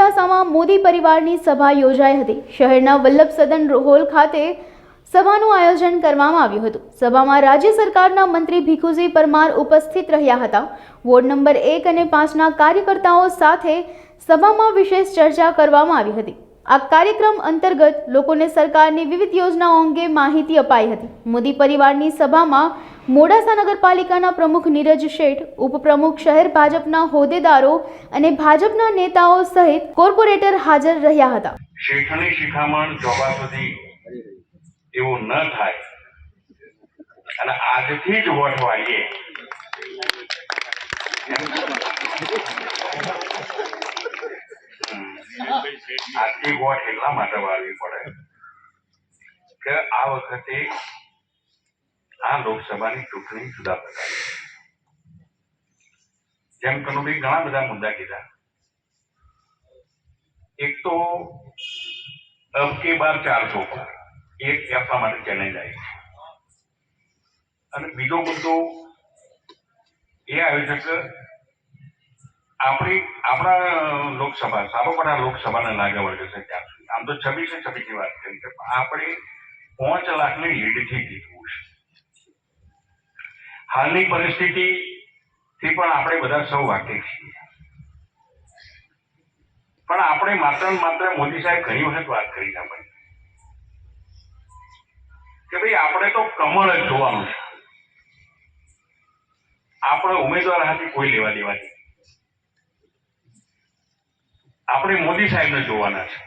મોડાસામાં મોદી પરિવારની સભા યોજાઈ હતી। શહેરના વલ્લભ સદન હોલ ખાતે સભાનું આયોજન કરવામાં આવ્યું હતું। સભામાં રાજ્ય સરકારના મંત્રી ભીખુજી પરમાર ઉપસ્થિત રહ્યા હતા। વોર્ડ નંબર 1 અને 5ના કાર્યકર્તાઓ સાથે સભામાં વિશેષ ચર્ચા કરવામાં આવી હતી। આ કાર્યક્રમ અંતર્ગત લોકોને સરકારની વિવિધ યોજનાઓ અંગે માહિતી અપાઈ હતી। મોદી પરિવારની સભામાં મોડાસા નગરપાલિકાના પ્રમુખ નીરજ શેઠ, ઉપપ્રમુખ શહેર ભાજપના હોદ્દેદારો અને ભાજપના નેતાઓ સહિત કોર્પોરેટર હાજર રહ્યા હતા। શેઠની શિખામણ જોવા સુધી એવું ન થાય અને આજથી જ વોટ વાળીએ આજથી વોટ એટલા માટે વાળવી પડે કે આ વખતે આ લોકસભાની ચૂંટણી જુદા પ્રકારની, જેમ કનુભાઈ ઘણા બધા મુદ્દા કીધા। એક તો अब की बार 400 पर एक ऐसा માટે ચેલેન્જ આવી છે અને બીજો મુદ્દો એ આવ્યો છે કે આપણા લોકસભા સારોપરા લોકસભાને લાગે વળગે છે ત્યાં સુધી આમ તો 26 ની વાત કરી છે, આપણે 5 લાખની લીડથી જીતવું છે। હાલની પરિસ્થિતિથી પણ આપણે બધા સૌ વાકેફ છીએ, પણ આપણે માત્ર ને માત્ર મોદી સાહેબ ઘણી વખત વાત કરી છે કે ભાઈ આપણે તો કમળ જ જોવાનું છે, આપણે ઉમેદવાર હાથી કોઈ લેવા દેવા નહીં, આપણે મોદી સાહેબને જોવાના છે।